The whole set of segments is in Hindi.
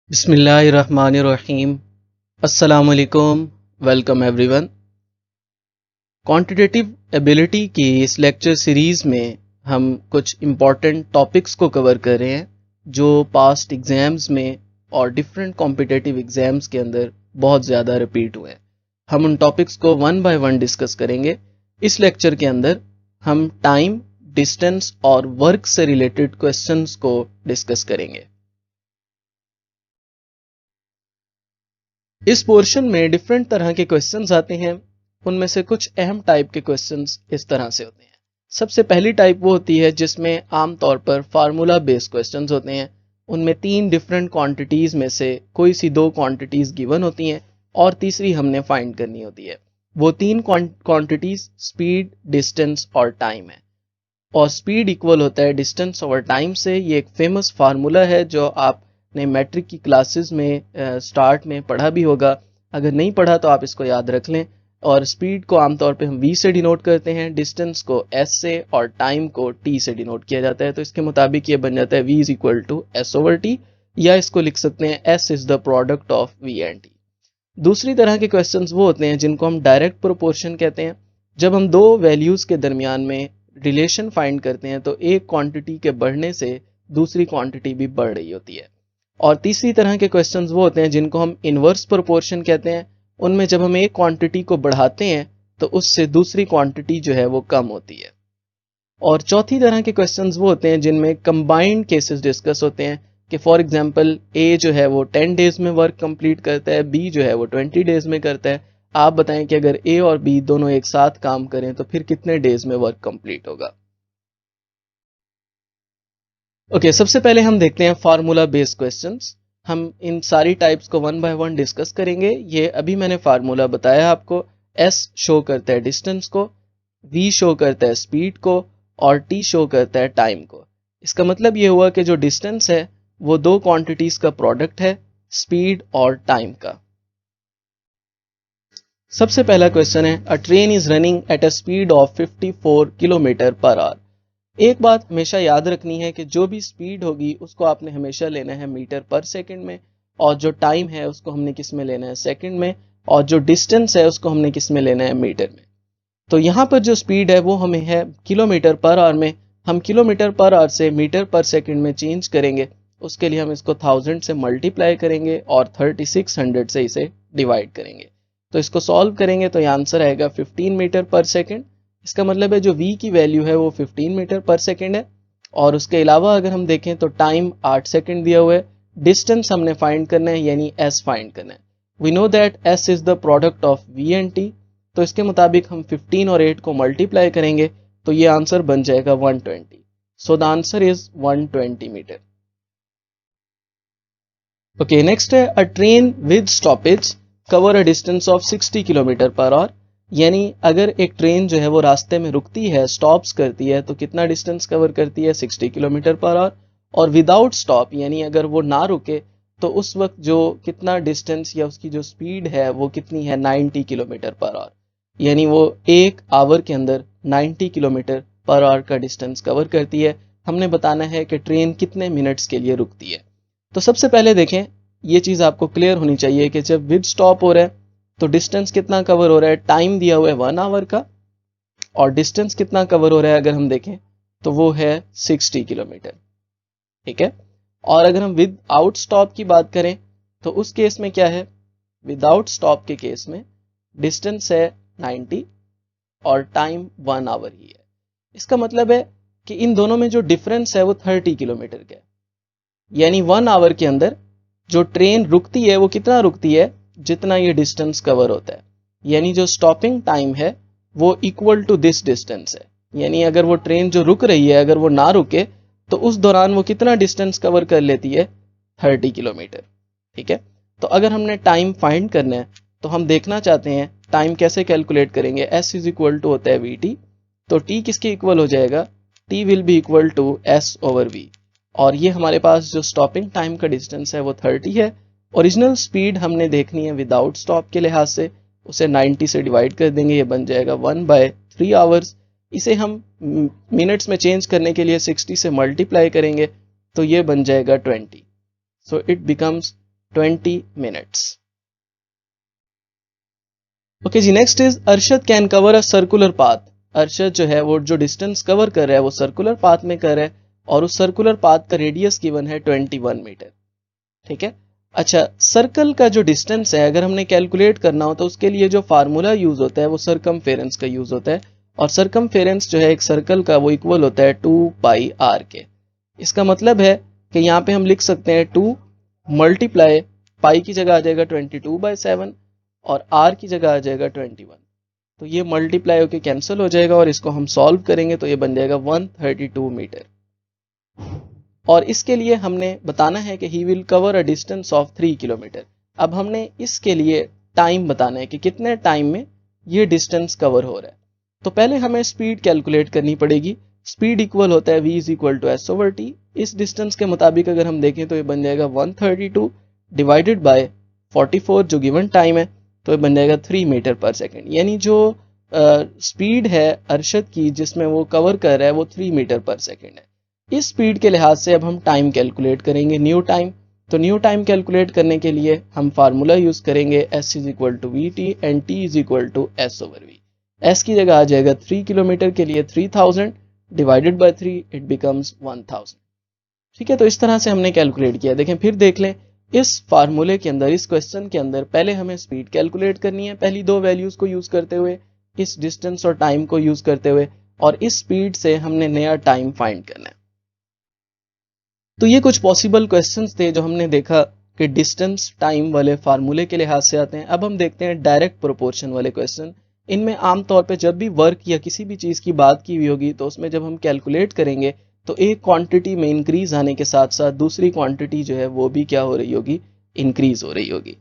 बिस्मिल्लाहिर्रहमानिर्रहीम। अस्सलाम वालेकुम। Welcome everyone. क्वांटिटेटिव एबिलिटी की इस लेक्चर सीरीज़ में हम कुछ इम्पॉर्टेंट टॉपिक्स को कवर कर रहे हैं जो पास्ट एग्ज़ाम्स में और डिफरेंट कॉम्पिटिटिव एग्ज़ाम्स के अंदर बहुत ज़्यादा रिपीट हुए हैं। हम उन टॉपिक्स को वन बाय वन डिस्कस करेंगे। इस लेक्चर के अंदर हम टाइम, डिस्टेंस और वर्क से रिलेटेड क्वेश्चंस को डिस्कस करेंगे। इस पोर्शन में डिफरेंट तरह के क्वेश्चंस आते हैं। उनमें से कुछ अहम टाइप के क्वेश्चंस इस तरह से होते हैं। सबसे पहली टाइप वो होती है जिसमें आमतौर पर फार्मूला बेस्ड क्वेश्चंस होते हैं। उनमें तीन डिफरेंट क्वांटिटीज में से कोई सी दो क्वांटिटीज गिवन होती हैं और तीसरी हमने फाइंड करनी होती है। वो तीन क्वांटिटीज स्पीड, डिस्टेंस और टाइम है। और स्पीड इक्वल होता है डिस्टेंस ओवर टाइम से। ये एक फेमस फार्मूला है जो आपने मैट्रिक की क्लासेस में स्टार्ट में पढ़ा भी होगा। अगर नहीं पढ़ा तो आप इसको याद रख लें। और स्पीड को आमतौर पे हम v से डिनोट करते हैं, डिस्टेंस को s से और टाइम को t से डिनोट किया जाता है। तो इसके मुताबिक ये बन जाता है v is equal to S over T, या इसको लिख सकते हैं s is the product of v and t। दूसरी तरह के क्वेश्चंस वो होते हैं जिनको हम डायरेक्ट प्रोपोर्शन कहते हैं। जब हम दो वैल्यूज के दरमियान में रिलेशन फाइंड करते हैं तो एक क्वांटिटी के बढ़ने से दूसरी क्वांटिटी भी बढ़ रही होती है। और तीसरी तरह के क्वेश्चंस वो होते हैं जिनको हम इनवर्स प्रोपोर्शन कहते हैं। उनमें जब हम एक क्वांटिटी को बढ़ाते हैं तो उससे दूसरी क्वांटिटी जो है वो कम होती है। और चौथी तरह के क्वेश्चंस वो होते हैं जिनमें कंबाइंड केसेस डिस्कस होते हैं कि फॉर एग्जांपल ए जो है वो 10 डेज में वर्क कंप्लीट करता है, बी जो है वो 20 डेज में करता है। आप बताएं कि अगर ए और बी दोनों एक साथ काम करें तो फिर कितने डेज में वर्क कंप्लीट होगा। ओके, सबसे पहले हम देखते हैं फार्मूला बेस्ड क्वेश्चंस। हम इन सारी टाइप्स को वन बाय वन डिस्कस करेंगे। ये अभी मैंने फार्मूला बताया आपको। एस शो करता है डिस्टेंस को, वी शो करता है स्पीड को और टी शो करता है टाइम को। इसका मतलब ये हुआ कि जो डिस्टेंस है वो दो क्वांटिटीज का प्रोडक्ट है, स्पीड और टाइम का। सबसे पहला क्वेश्चन है, a train is running at a speed of 54 kilometre per our. एक बात हमेशा याद रखनी है कि जो भी स्पीड होगी उसको आपने हमेशा लेना है मीटर पर सेकंड में, और जो टाइम है उसको हमने किस में लेना है, सेकंड में, और जो डिस्टेंस है उसको हमने किस में लेना है, मीटर में। तो यहाँ पर जो स्पीड है वो हमें है किलोमीटर पर आवर में। हम किलोमीटर पर आवर से मीटर पर सेकंड में चेंज करेंगे। उसके लिए हम इसको 1000 से मल्टीप्लाई करेंगे और 3600 से इसे डिवाइड करेंगे। तो इसको सॉल्व करेंगे तो ये आंसर आएगा 15 मीटर पर सेकंड। इसका मतलब है जो v की वैल्यू है वो 15 मीटर पर सेकंड है। और उसके अलावा अगर हम देखें तो टाइम 8 सेकंड दिया हुआ है। डिस्टेंस हमने फाइंड करना है यानी s फाइंड करना है। We know that s is the product of v and t। तो इसके मुताबिक हम 15 और 8 को मल्टीप्लाई करेंगे तो ये आंसर बन जाएगा 120। So the answer is 120 metre. Okay, next है, a train with stoppage cover a distance of 60 kilometre per hour. यानी अगर एक ट्रेन जो है वो रास्ते में रुकती है, स्टॉप्स करती है, तो कितना डिस्टेंस कवर करती है, 60 किलोमीटर पर आवर। और विदाउट स्टॉप यानी अगर वो ना रुके तो उस वक्त जो कितना डिस्टेंस या उसकी जो स्पीड है वो कितनी है, 90 किलोमीटर पर आवर। यानी वो एक आवर के अंदर 90 किलोमीटर पर आवर का डिस्टेंस कवर करती है। हमने बताना है कि ट्रेन कितने मिनट्स के लिए रुकती है। तो सबसे पहले देखें, ये चीज़ आपको क्लियर होनी चाहिए कि जब विद स्टॉप हो रहा है तो डिस्टेंस कितना कवर हो रहा है, टाइम दिया हुआ है 1 आवर का, और डिस्टेंस कितना कवर हो रहा है अगर हम देखें तो वो है 60 किलोमीटर। ठीक है। और अगर हम विद आउट स्टॉप की बात करें तो उस केस में क्या है, विदाउट स्टॉप के केस में डिस्टेंस है 90 और टाइम 1 आवर ही है। इसका मतलब है कि इन दोनों में जो डिफरेंस है वो 30 किलोमीटर का है। यानी 1 आवर के अंदर जो ट्रेन रुकती है वो कितना रुकती है, जितना ये डिस्टेंस कवर होता है। यानी जो स्टॉपिंग टाइम है वो इक्वल टू दिस डिस्टेंस है। यानी अगर वो ट्रेन जो रुक रही है अगर वो ना रुके तो उस दौरान वो कितना डिस्टेंस कवर कर लेती है, 30 किलोमीटर। ठीक है। तो अगर हमने टाइम फाइंड करना है तो हम देखना चाहते हैं टाइम कैसे कैलकुलेट करेंगे। s इज इक्वल टू होता है vt, तो t किसके इक्वल हो जाएगा, t will be equal to s over v। और ये हमारे पास जो स्टॉपिंग टाइम का डिस्टेंस है वो 30 है। ओरिजिनल स्पीड हमने देखनी है विदाउट स्टॉप के लिहाज से, उसे 90 से डिवाइड कर देंगे, ये बन जाएगा 1/3 आवर्स। इसे हम मिनट्स में चेंज करने के लिए 60 से मल्टीप्लाई करेंगे तो ये बन जाएगा 20। So it becomes 20 minutes. Okay जी, next is Arshad can cover a circular path. Arshad जो है वो जो डिस्टेंस कवर कर रहा है वो सर्कुलर पाथ में कर रहा है और उस सर्कुलर पाथ का रेडियस गिवन है 21 मीटर. ठीक है. अच्छा, सर्कल का जो डिस्टेंस है अगर हमने कैलकुलेट करना हो तो उसके लिए जो फार्मूला यूज होता है वो सरकमफेरेंस का यूज होता है और सरकमफेरेंस जो है एक सर्कल का वो इक्वल होता है 2 पाई आर के. इसका मतलब है कि यहाँ पे हम लिख सकते हैं 2 मल्टीप्लाई पाई की जगह आ जाएगा 22/7 और आर की जगह आ जाएगा 21. तो ये मल्टीप्लाई होके कैंसिल हो जाएगा और इसको हम सॉल्व करेंगे तो ये बन जाएगा 132 मीटर. और इसके लिए हमने बताना है कि he will cover a distance of 3 kilometre. अब हमने इसके लिए टाइम बताना है कि कितने टाइम में ये डिस्टेंस कवर हो रहा है. तो पहले हमें स्पीड कैलकुलेट करनी पड़ेगी. स्पीड इक्वल होता है v is equal to S over T. इस डिस्टेंस के मुताबिक अगर हम देखें तो ये बन जाएगा 132 डिवाइडेड बाय 44 जो गिवन टाइम है तो ये बन जाएगा 3 मीटर पर सेकेंड. यानी जो स्पीड है अरशद की जिसमें वो कवर कर रहा है वो 3 मीटर पर सेकेंड है. इस स्पीड के लिहाज से अब हम टाइम कैलकुलेट करेंगे, न्यू टाइम. तो न्यू टाइम कैलकुलेट करने के लिए हम फार्मूला यूज करेंगे s is equal to V T and t is equal to S over V. s की जगह आ जाएगा 3 किलोमीटर के लिए 3000 डिवाइडेड बाय 3 इट बिकम्स 1000. ठीक है, तो इस तरह से हमने कैलकुलेट किया. देखें फिर देख लें इस फार्मूले के अंदर, इस क्वेश्चन के अंदर पहले हमें स्पीड कैलकुलेट करनी है पहली दो वैल्यूज को यूज करते हुए, इस डिस्टेंस और टाइम को यूज करते हुए, और इस स्पीड से हमने नया टाइम फाइंड करना है. तो ये कुछ पॉसिबल क्वेश्चंस थे जो हमने देखा कि डिस्टेंस टाइम वाले फार्मूले के लिहाज से आते हैं. अब हम देखते हैं डायरेक्ट प्रोपोर्शन वाले क्वेश्चन. इनमें आमतौर पे जब भी वर्क या किसी भी चीज की बात की हुई होगी तो उसमें जब हम कैलकुलेट करेंगे तो एक क्वांटिटी में इंक्रीज आने के साथ साथ दूसरी क्वांटिटी जो है वो भी क्या हो रही होगी, इंक्रीज हो रही होगी.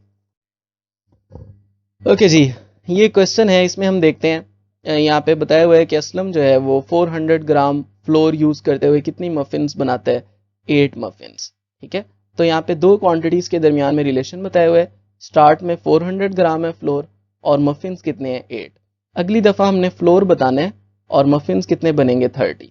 ओके जी, ये क्वेश्चन है. इसमें हम देखते हैं यहाँ पे बताया हुआ है कि असलम जो है वो 400 ग्राम फ्लोर यूज करते हुए कितनी मफिन्स बनाता है, 8 मफिन्स. ठीक है, तो यहाँ पे दो क्वांटिटीज के दरमियान में रिलेशन बताया हुआ है. स्टार्ट में 400 ग्राम है फ्लोर और मफिन्स कितने हैं 8. अगली दफा हमने फ्लोर बताना है और मफिन्स कितने बनेंगे 30.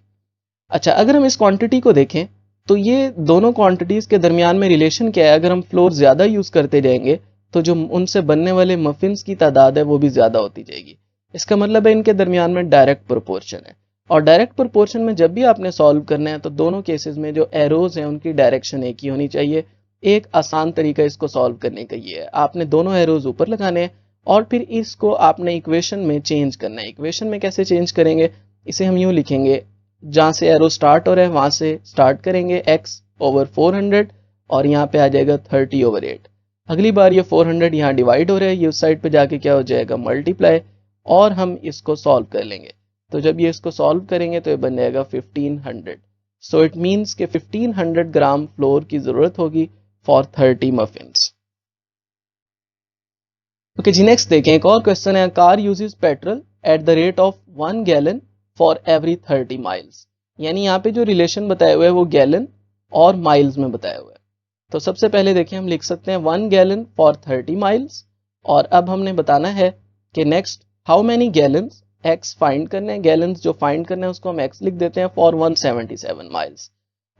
अच्छा, अगर हम इस क्वांटिटी को देखें तो ये दोनों क्वांटिटीज के दरमियान में रिलेशन क्या है. अगर हम फ्लोर ज्यादा यूज करते जाएंगे तो जो उनसे बनने वाले मफिन्स की तादाद है वो भी ज्यादा होती जाएगी. इसका मतलब है इनके दरमियान में डायरेक्ट प्रोपोर्शन है. और डायरेक्ट प्रोपोर्शन में जब भी आपने सॉल्व करना है तो दोनों केसेस में जो एरोज हैं उनकी डायरेक्शन एक ही होनी चाहिए. एक आसान तरीका इसको सॉल्व करने का ये है, आपने दोनों एरोज ऊपर लगाने हैं और फिर इसको आपने इक्वेशन में चेंज करना है. इक्वेशन में कैसे चेंज करेंगे, इसे हम यूं लिखेंगे, जहां से एरो स्टार्ट हो रहा है वहां से स्टार्ट करेंगे x ओवर 400 और यहाँ पे आ जाएगा 30 ओवर 8. अगली बार ये 400 यहाँ डिवाइड हो रहा है, ये उस साइड पे जाके क्या हो जाएगा मल्टीप्लाई, और हम इसको सॉल्व कर लेंगे. तो जब ये इसको सॉल्व करेंगे तो ये बन जाएगा 1500. सो इट मीन्स के 1500 ग्राम फ्लोर की जरूरत होगी फॉर 30 मफिन्स. ओके जी, नेक्स्ट देखें. एक और क्वेश्चन है, car uses petrol at the rate of 1 gallon for every 30 miles. यानी यहाँ पे जो रिलेशन बताया हुआ है वो गैलन और माइल्स में बताया हुआ है. तो सबसे पहले देखिए हम लिख सकते हैं 1 गैलन फॉर 30 माइल्स, और अब हमने बताना है कि next how many gallons, x find करने हैं. गैलन्स जो फाइंड करना है उसको हम एक्स लिख देते हैं फॉर 177 माइल्स.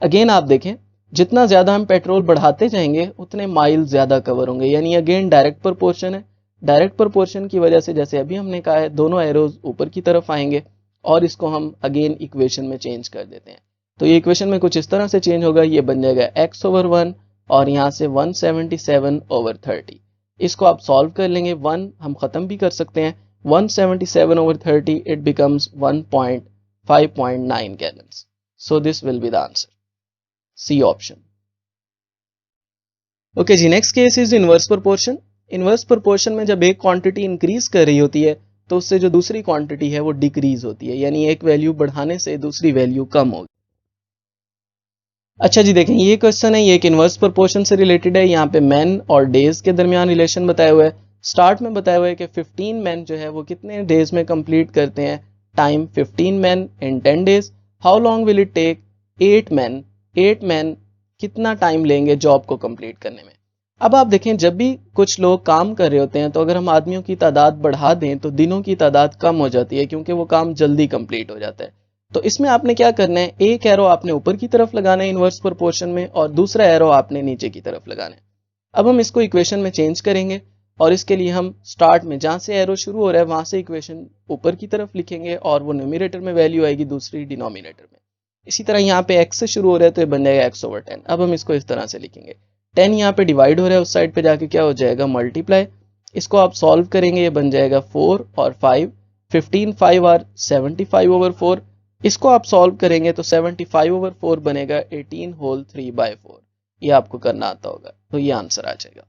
अगेन आप देखें जितना ज्यादा हम पेट्रोल बढ़ाते जाएंगे उतने माइल ज्यादा कवर होंगे. यानी अगेन डायरेक्ट प्रोपोर्शन है. डायरेक्ट प्रोपोर्शन की वजह से जैसे अभी हमने कहा है दोनों एरोज ऊपर की तरफ आएंगे और इसको हम अगेन इक्वेशन में चेंज कर देते हैं. तो ये इक्वेशन में कुछ इस तरह से चेंज होगा, ये बन जाएगा x ओवर 1 और यहाँ से 177 ओवर 30. इसको आप सॉल्व कर लेंगे, 1 हम खत्म भी कर सकते हैं. 177 over 30 it becomes 1.5.9 gallons. So this will be the answer, C option. Okay जी, next case is inverse proportion. Inverse proportion में जब एक क्वांटिटी इंक्रीज कर रही होती है तो उससे जो दूसरी क्वांटिटी है वो डिक्रीज होती है. यानी एक वैल्यू बढ़ाने से दूसरी वैल्यू कम होगी. अच्छा जी, देखें ये क्वेश्चन है, ये एक इनवर्स प्रोपोर्शन से रिलेटेड है. यहाँ पे मैन और डेज के दरमियान रिलेशन बताया हुआ है. स्टार्ट में बताया हुआ है कि 15 मैन जो है वो कितने डेज में कंप्लीट करते हैं time, 15 man in 10 days. How long will it take 8 man कितना टाइम लेंगे जॉब को कंप्लीट करने में. अब आप देखें जब भी कुछ लोग काम कर रहे होते हैं तो अगर हम आदमियों की तादाद बढ़ा दें तो दिनों की तादाद कम हो जाती है क्योंकि वो काम जल्दी कंप्लीट हो जाता है. तो इसमें आपने क्या करना है, एक एरो आपने ऊपर की तरफ लगाना है इनवर्स प्रोपोर्शन में और दूसरा एरो आपने नीचे की तरफ लगाना है. अब हम इसको इक्वेशन में चेंज करेंगे और इसके लिए हम स्टार्ट में जहां से एरो शुरू हो रहा है वहां से इक्वेशन ऊपर की तरफ लिखेंगे और वो न्यूमरेटर में वैल्यू आएगी, दूसरी डिनोमिनेटर में। इसी तरह यहाँ पे x से शुरू हो रहा है तो ये बन जाएगा x/10। अब हम इसको इस तरह से लिखेंगे, 10 यहाँ पे डिवाइड हो रहा है, उस साइड पे जाके क्या हो जाएगा मल्टीप्लाई। इसको आप सॉल्व करेंगे, ये बन जाएगा 4 और 5, 15 5 आर 75/4। इसको आप सॉल्व करेंगे तो 75/4 बनेगा 18 होल 3/4। ये आपको करना आता होगा तो ये आंसर आ जाएगा।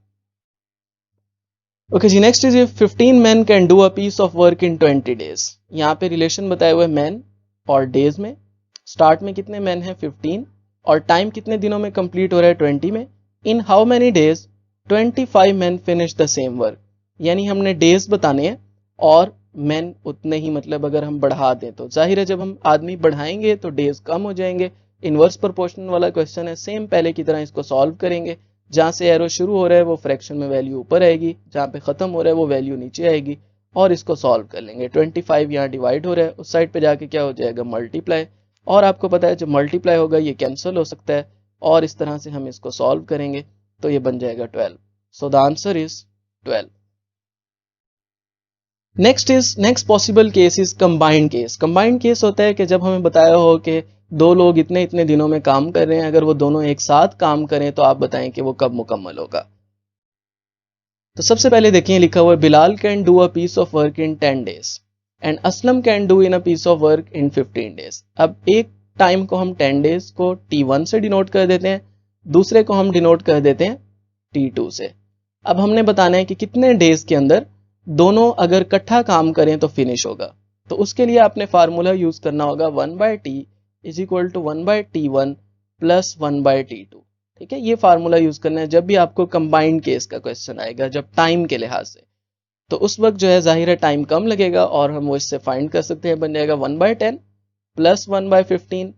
ओके जी, next is if 15 men can do a piece of work in 20 days। यहाँ पे रिलेशन बताए हुए मैन और डेज में। स्टार्ट में कितने मैन हैं 15 और टाइम कितने दिनों में कंप्लीट हो रहा है 20 में। In how many days 25 men finish the same work. यानी हमने डेज बताने हैं और मैन उतने ही, मतलब अगर हम बढ़ा दें तो जाहिर है जब हम आदमी बढ़ाएंगे तो डेज कम हो जाएंगे। इनवर्स प्रोपोर्शनल वाला क्वेश्चन है, सेम पहले की तरह इसको सॉल्व करेंगे। जहां से एरो शुरू हो रहा है वो फ्रैक्शन में वैल्यू ऊपर आएगी, जहां पे खत्म हो रहा है वो वैल्यू नीचे आएगी और इसको सॉल्व कर लेंगे। 25 यहाँ डिवाइड हो रहा है, उस साइड पे जाके क्या हो जाएगा मल्टीप्लाई। और आपको पता है जब मल्टीप्लाई होगा ये कैंसिल हो सकता है और इस तरह से हम इसको सॉल्व करेंगे तो ये बन जाएगा 12। सो the answer is 12। Next possible case is combined case. Combined case होता है कि जब हमें बताया हो कि दो लोग इतने इतने दिनों में काम कर रहे हैं, अगर वो दोनों एक साथ काम करें तो आप बताएं कि वो कब मुकम्मल होगा। तो सबसे पहले देखिए लिखा हुआ है Bilal can do a piece of work in 10 days and Aslam can do in a piece of work in 15 days। अब एक टाइम को हम 10 days को T1 से डिनोट कर देते हैं, दूसरे को हम डिनोट कर देते हैं T2 से। अब हमने बताना है कि कितने डेज के अंदर दोनों अगर इकट्ठा काम करें तो फिनिश होगा। तो उसके लिए आपने फार्मूला यूज करना होगा 1/t is equal to 1/t1 plus 1/t2। ठीक है, ये फार्मूला यूज करना है जब भी आपको कंबाइंड केस का क्वेश्चन आएगा, जब टाइम के लिहाज से। तो उस वक्त जो है जाहिर है टाइम कम लगेगा और हम वो इससे फाइंड कर सकते हैं। बन जाएगा 1/10 प्लस 1/15।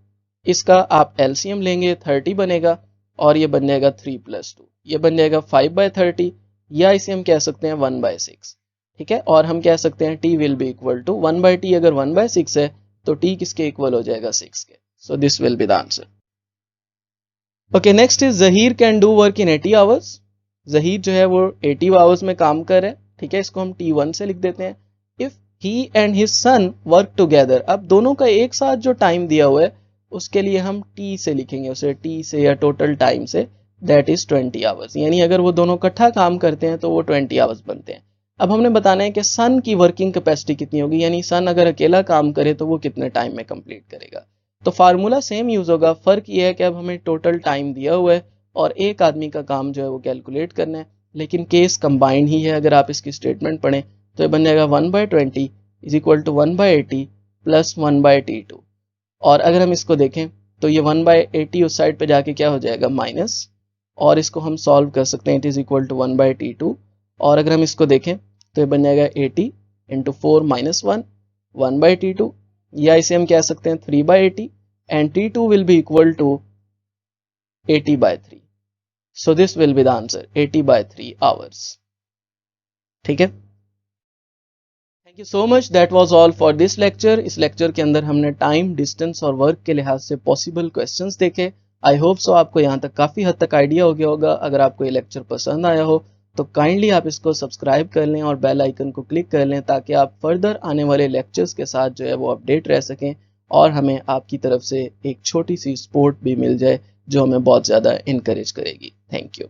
इसका आप एलसीएम लेंगे 30 बनेगा और ये बन जाएगा 3 + 2, ये बन जाएगा 5/30 या इसे हम कह सकते हैं 1/6। ठीक है, और हम कह सकते हैं t will be equal to 1/t अगर 1/6 है तो t किसके इक्वल हो जाएगा 6 के। सो this will be the answer. Okay, next is Zaheer can do work in 80 hours. Zaheer जो है वो 80 आवर्स में काम कर रहे हैं। ठीक है, इसको हम T1 से लिख देते हैं। If he and his son work together, अब दोनों का एक साथ जो टाइम दिया हुआ है उसके लिए हम T से लिखेंगे, उसे T से या टोटल टाइम से, दैट इज 20 आवर्स। यानी अगर वो दोनों इकट्ठा काम करते हैं तो वो 20 आवर्स बनते हैं। अब हमने बताना है कि सन की वर्किंग कैपेसिटी कितनी होगी, यानी सन अगर अकेला काम करे तो वो कितने टाइम में कंप्लीट करेगा। तो फार्मूला सेम यूज होगा, फर्क ये है कि अब हमें टोटल टाइम दिया हुआ है और एक आदमी का काम जो है वो कैलकुलेट करना है, लेकिन केस कंबाइंड ही है। अगर आप इसकी स्टेटमेंट पढ़ें तो ये बन जाएगा 1/20 is equal to 1/80 plus 1/T2। और अगर हम इसको देखें तो ये 1/80 उस साइड पे जाके क्या हो जाएगा माइनस, और इसको हम सॉल्व कर सकते हैं, it is equal to 1/T2। और अगर हम इसको देखें तो ये बन जाएगा 80 इंटू 4 - 1 1/T2, या इसे हम कह सकते हैं 3/80 and T2 will be equal to 80/3। So this will be the answer 80/3 hours. ठीक है, thank you so much, that was all for this lecture. इस लेक्चर के अंदर हमने टाइम, डिस्टेंस और वर्क के लिहाज से पॉसिबल क्वेश्चंस देखे। आई होप सो आपको यहाँ तक काफ़ी हद तक आइडिया हो गया होगा। अगर आपको ये लेक्चर पसंद आया हो तो काइंडली आप इसको सब्सक्राइब कर लें और बेल आइकन को क्लिक कर लें ताकि आप फर्दर आने वाले लेक्चर्स के साथ जो है वो अपडेट रह सकें और हमें आपकी तरफ से एक छोटी सी सपोर्ट भी मिल जाए जो हमें बहुत ज़्यादा इनकरेज करेगी। Thank you.